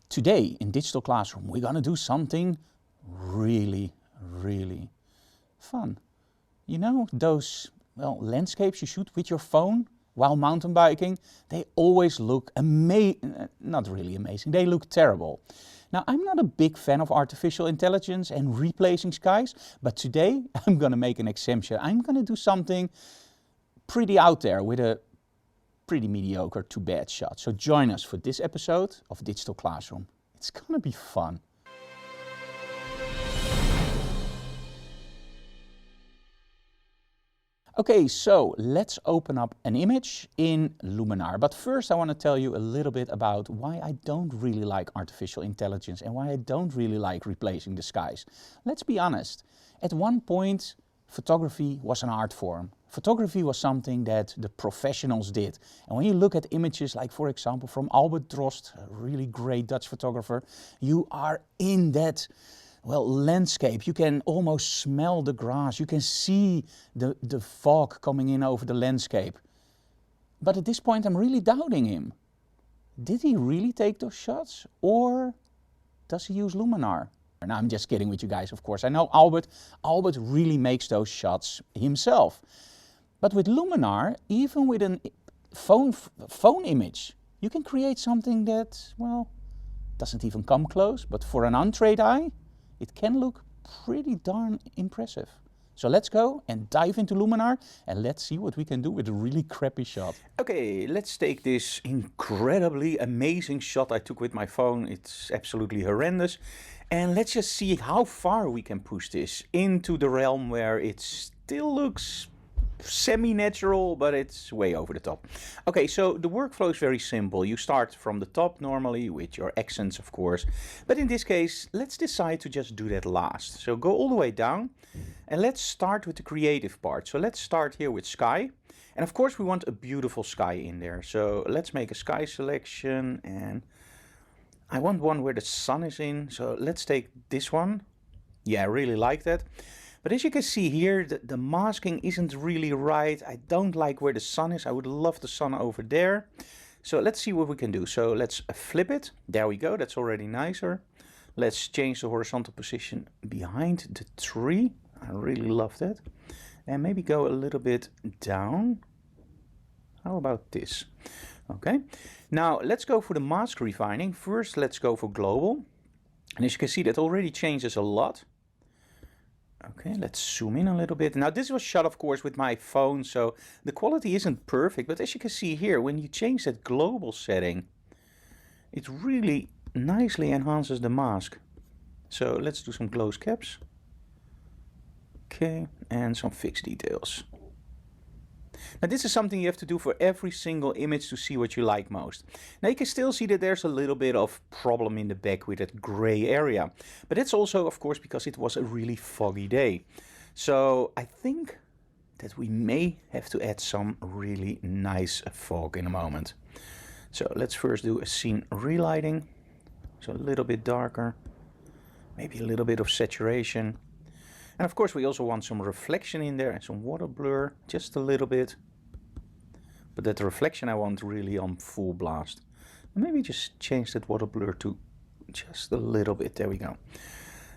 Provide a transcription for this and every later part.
Today in Digital Classroom, we're gonna do something really, really fun. You know those, well, landscapes you shoot with your phone while mountain biking? They always look not really amazing, they look terrible. Now, I'm not a big fan of artificial intelligence and replacing skies, but today I'm gonna make an exemption. I'm gonna do something pretty out there with a pretty mediocre to bad shot. So join us for this episode of Digital Classroom. It's gonna be fun. Okay, so let's open up an image in Luminar. But first I want to tell you a little bit about why I don't really like artificial intelligence and why I don't really like replacing the skies. Let's be honest. At one point, photography was an art form. Photography was something that the professionals did. And when you look at images like, for example, from Albert Drost, a really great Dutch photographer, you are in that, well, landscape. You can almost smell the grass. You can see the fog coming in over the landscape. But at this point, I'm really doubting him. Did he really take those shots? Or does he use Luminar? Now, I'm just kidding with you guys, of course. I know Albert really makes those shots himself. But with Luminar, even with a phone image, you can create something that, well, doesn't even come close. But for an untrained eye, it can look pretty darn impressive. So let's go and dive into Luminar and let's see what we can do with a really crappy shot. Okay, let's take this incredibly amazing shot I took with my phone. It's absolutely horrendous. And let's just see how far we can push this into the realm where it still looks semi-natural, but it's way over the top. Okay, so the workflow is very simple. You start from the top normally with your accents, of course. But in this case, let's decide to just do that last. So go all the way down and let's start with the creative part. So let's start here with sky. And of course, we want a beautiful sky in there. So let's make a sky selection and I want one where the sun is in. So let's take this one. Yeah, I really like that. But as you can see here, the masking isn't really right. I don't like where the sun is. I would love the sun over there. So let's see what we can do. So let's flip it. There we go. That's already nicer. Let's change the horizontal position behind the tree. I really love that. And maybe go a little bit down. How about this? Okay. Now let's go for the mask refining. First, let's go for global. And as you can see, that already changes a lot. Okay, let's zoom in a little bit. Now this was shot, of course, with my phone, so the quality isn't perfect. But as you can see here, when you change that global setting, it really nicely enhances the mask. So let's do some close caps. Okay, and some fixed details. Now this is something you have to do for every single image to see what you like most. Now you can still see that there's a little bit of problem in the back with that gray area. But that's also, of course, because it was a really foggy day. So I think that we may have to add some really nice fog in a moment. So let's first do a scene relighting. So a little bit darker, maybe a little bit of saturation. And of course we also want some reflection in there and some water blur, just a little bit. But that reflection I want really on full blast. And maybe just change that water blur to just a little bit. There we go.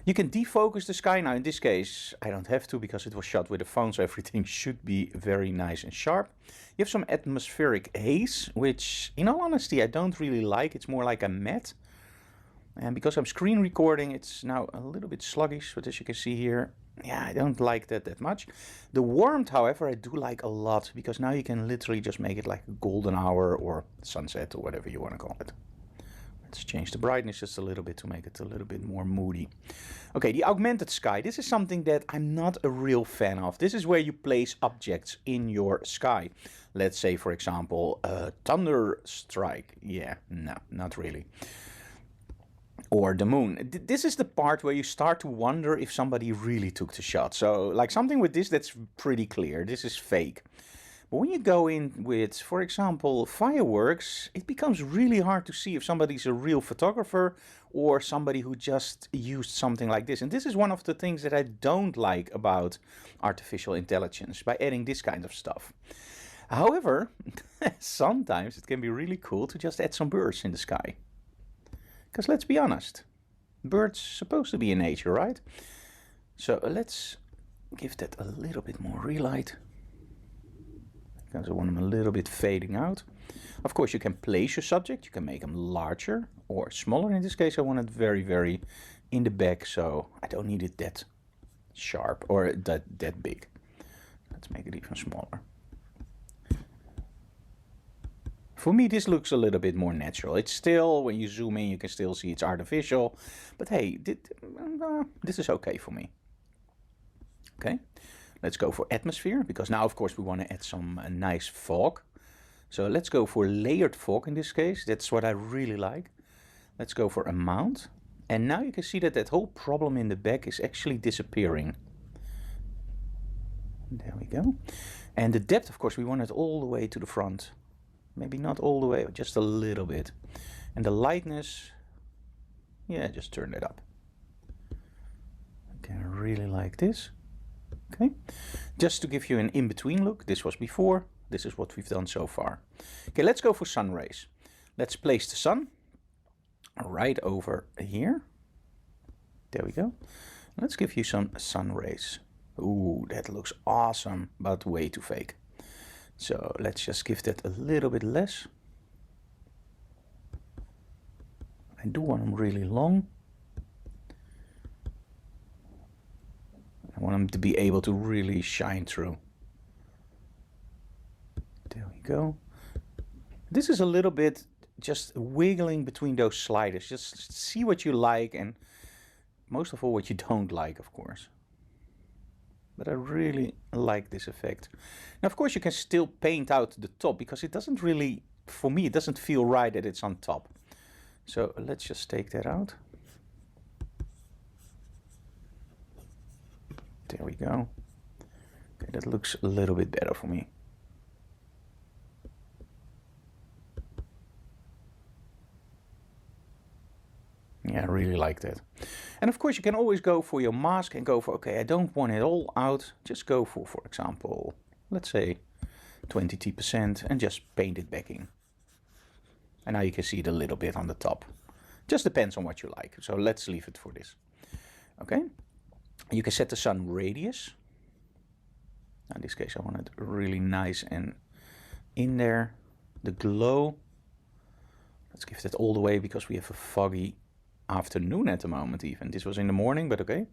You can defocus the sky. Now in this case I don't have to because it was shot with a phone, so everything should be very nice and sharp. You have some atmospheric haze, which in all honesty I don't really like. It's more like a matte. And because I'm screen recording, it's now a little bit sluggish, but as you can see here, yeah, I don't like that much. The warmth, however, I do like a lot, because now you can literally just make it like a golden hour or sunset or whatever you want to call it. Let's change the brightness just a little bit to make it a little bit more moody. Okay, the augmented sky. This is something that I'm not a real fan of. This is where you place objects in your sky. Let's say, for example, a thunder strike. Yeah, no, not really. Or the moon. This is the part where you start to wonder if somebody really took the shot. So like something with this, that's pretty clear. This is fake. But when you go in with, for example, fireworks, it becomes really hard to see if somebody's a real photographer or somebody who just used something like this. And this is one of the things that I don't like about artificial intelligence, by adding this kind of stuff. However, sometimes it can be really cool to just add some birds in the sky. Because let's be honest, birds supposed to be in nature, right? So let's give that a little bit more relight, because I want them a little bit fading out. Of course, you can place your subject, you can make them larger or smaller. In this case, I want it very, very in the back, so I don't need it that sharp or that big. Let's make it even smaller. For me, this looks a little bit more natural. It's still, when you zoom in, you can still see it's artificial. But hey, this is okay for me. Okay, let's go for atmosphere, because now, of course, we want to add some nice fog. So let's go for layered fog in this case. That's what I really like. Let's go for amount. And now you can see that that whole problem in the back is actually disappearing. There we go. And the depth, of course, we want it all the way to the front. Maybe not all the way, but just a little bit. And the lightness, yeah, just turn it up. Okay, I really like this. Okay, just to give you an in-between look, this was before, this is what we've done so far. Okay, let's go for sun rays. Let's place the sun right over here. There we go. Let's give you some sun rays. Ooh, that looks awesome, but way too fake. So let's just give that a little bit less. I do want them really long. I want them to be able to really shine through. There we go. This is a little bit just wiggling between those sliders. Just see what you like, and most of all what you don't like, of course. But I really like this effect. Now, of course, you can still paint out the top, because it doesn't really, for me, it doesn't feel right that it's on top. So let's just take that out. There we go. Okay, that looks a little bit better for me. Yeah, I really like that. And of course, you can always go for your mask and go for, okay, I don't want it all out. Just go for example, let's say 20% and just paint it back in. And now you can see it a little bit on the top. Just depends on what you like. So let's leave it for this. Okay. You can set the sun radius. In this case, I want it really nice and in there. The glow. Let's give that all the way, because we have a foggy afternoon at the moment even. This was in the morning, but okay.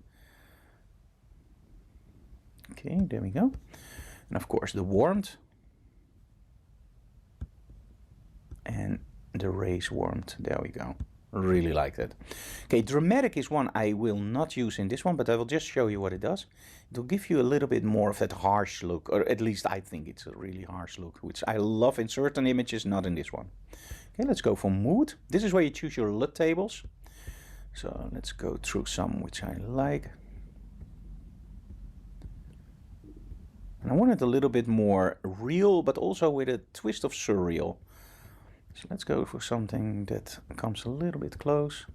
Okay, there we go. And of course the warmth. And the rays warmth. There we go. Really like that. Okay, dramatic is one I will not use in this one, but I will just show you what it does. It will give you a little bit more of that harsh look, or at least I think it's a really harsh look, which I love in certain images, not in this one. Okay, let's go for mood. This is where you choose your LUT tables. So let's go through some which I like. And I want it a little bit more real, but also with a twist of surreal. So let's go for something that comes a little bit close.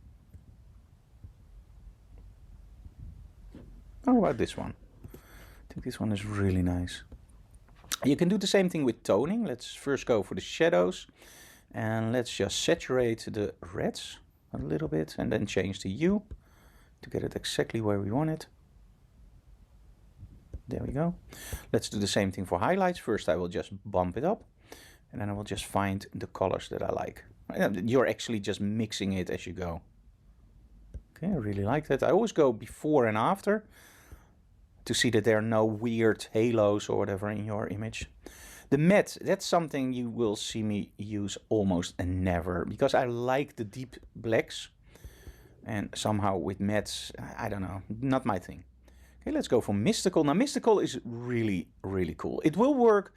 How about this one? I think this one is really nice. You can do the same thing with toning. Let's first go for the shadows. And let's just saturate the reds a little bit and then change the hue to get it exactly where we want it. There we go. Let's do the same thing for highlights. First I will just bump it up, and then I will just find the colors that I like. You're actually just mixing it as you go. Okay, I really like that. I always go before and after to see that there are no weird halos or whatever in your image. The matte, that's something you will see me use almost never, because I like the deep blacks, and somehow with mattes, I don't know, not my thing. Okay, let's go for mystical. Now mystical is really, really cool. It will work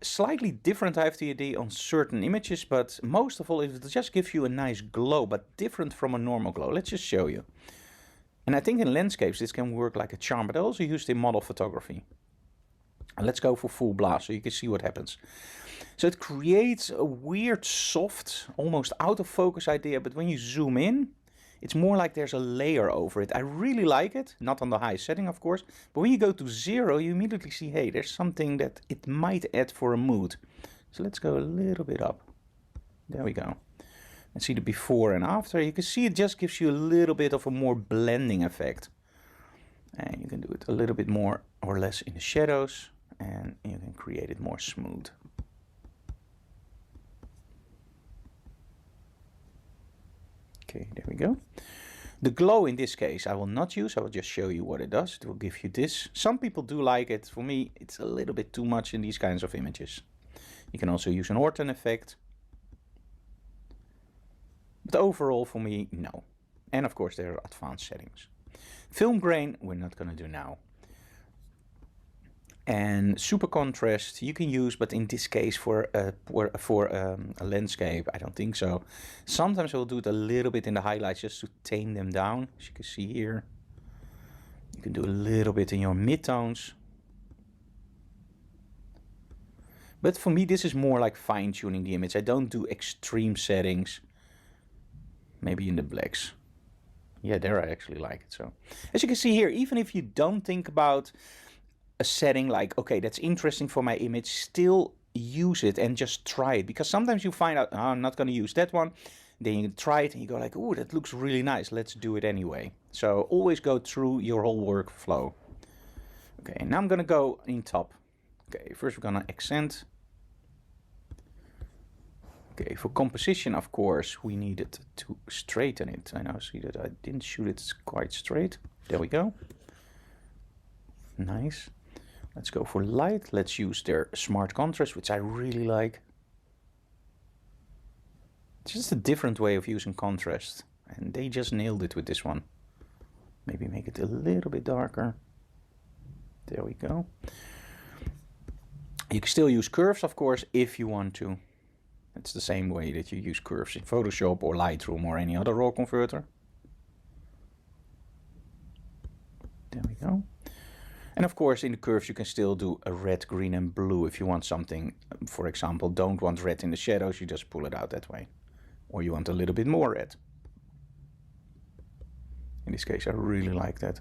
slightly different, I have the idea, on certain images, but most of all it will just give you a nice glow, but different from a normal glow. Let's just show you. And I think in landscapes this can work like a charm, but I also used in model photography. And let's go for full blast so you can see what happens. So it creates a weird, soft, almost out of focus idea, but when you zoom in, it's more like there's a layer over it. I really like it, not on the high setting, of course, but when you go to 0, you immediately see, hey, there's something that it might add for a mood. So let's go a little bit up. There we go. and see the before and after, you can see it just gives you a little bit of a more blending effect. And you can do it a little bit more or less in the shadows, and you can create it more smooth. Okay, there we go. The glow in this case I will not use, I will just show you what it does. It will give you this. Some people do like it. For me, it's a little bit too much in these kinds of images. You can also use an Orton effect. But overall, for me, no. And of course, there are advanced settings. Film grain, we're not going to do now. And super contrast you can use, but in this case for a landscape, I don't think so. Sometimes I will do it a little bit in the highlights just to tame them down. As you can see here, you can do a little bit in your midtones. But for me, this is more like fine-tuning the image. I don't do extreme settings. Maybe in the blacks. Yeah, there I actually like it. So as you can see here, even if you don't think about a setting like, okay, that's interesting for my image, still use it and just try it. Because sometimes you find out, oh, I'm not going to use that one. Then you try it and you go like, oh, that looks really nice. Let's do it anyway. So always go through your whole workflow. Okay, now I'm going to go in top. Okay, first we're going to accent. Okay, for composition, of course, we needed to straighten it. I now see that I didn't shoot it quite straight. There we go. Nice. Let's go for light. Let's use their smart contrast, which I really like. It's just a different way of using contrast. And they just nailed it with this one. Maybe make it a little bit darker. There we go. You can still use curves, of course, if you want to. It's the same way that you use curves in Photoshop or Lightroom or any other raw converter. There we go. And of course in the curves you can still do a red, green and blue if you want something. For example, don't want red in the shadows, you just pull it out that way. Or you want a little bit more red. In this case I really like that.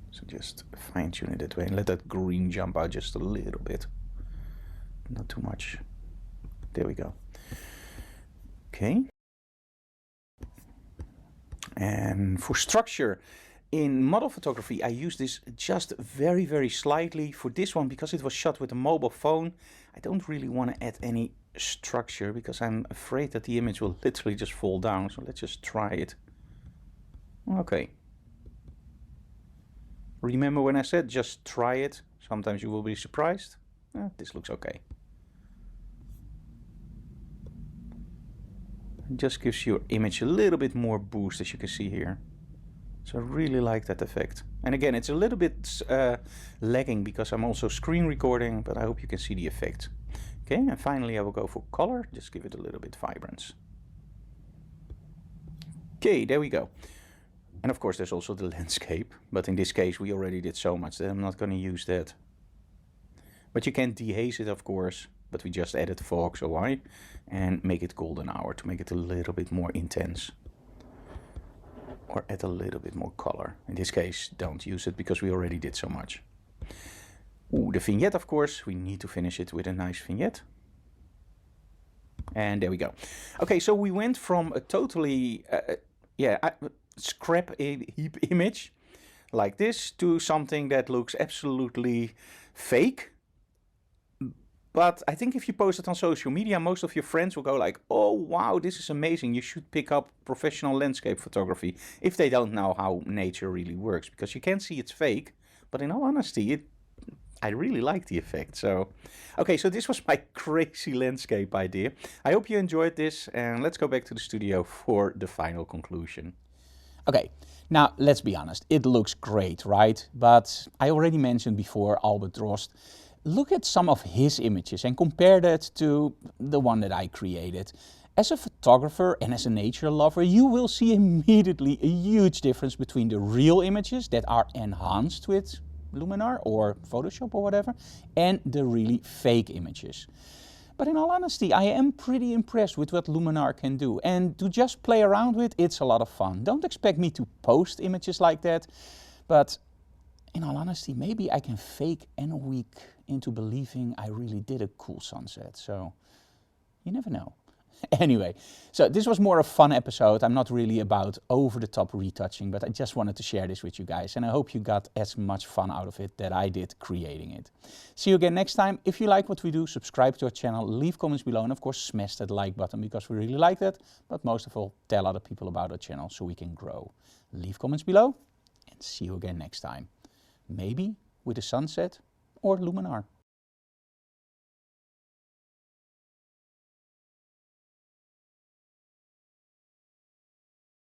So just fine tune it that way and let that green jump out just a little bit. Not too much. There we go. Okay. And for structure, in model photography, I use this just very, very slightly. For this one, because it was shot with a mobile phone, I don't really want to add any structure because I'm afraid that the image will literally just fall down. So let's just try it. Okay. Remember when I said just try it? Sometimes you will be surprised. This looks okay. It just gives your image a little bit more boost, as you can see here. So I really like that effect. And again, it's a little bit lagging because I'm also screen recording, but I hope you can see the effect. Okay, and finally I will go for color. Just give it a little bit vibrance. Okay, there we go. And of course there's also the landscape, but in this case we already did so much that I'm not going to use that. But you can dehaze it, of course, but we just added fog, so why? And make it golden hour to make it a little bit more intense. Or add a little bit more color. In this case, don't use it because we already did so much. Ooh, the vignette, of course, we need to finish it with a nice vignette. And there we go. Okay, so we went from a totally, scrap heap image like this to something that looks absolutely fake. But I think if you post it on social media, most of your friends will go like, oh, wow, this is amazing. You should pick up professional landscape photography if they don't know how nature really works. Because you can see it's fake, but in all honesty, I really like the effect. So, okay, so this was my crazy landscape idea. I hope you enjoyed this, and let's go back to the studio for the final conclusion. Okay, now let's be honest. It looks great, right? But I already mentioned before Albert Drost. Look at some of his images and compare that to the one that I created. As a photographer and as a nature lover, you will see immediately a huge difference between the real images that are enhanced with Luminar or Photoshop or whatever, and the really fake images. But in all honesty, I am pretty impressed with what Luminar can do. And to just play around with, it's a lot of fun. Don't expect me to post images like that, but in all honesty, maybe I can fake a week into believing I really did a cool sunset. So you never know. Anyway, so this was more a fun episode. I'm not really about over-the-top retouching, but I just wanted to share this with you guys. And I hope you got as much fun out of it that I did creating it. See you again next time. If you like what we do, subscribe to our channel, leave comments below, and of course smash that like button because we really like that. But most of all, tell other people about our channel so we can grow. Leave comments below and see you again next time. Maybe with a sunset or Luminar.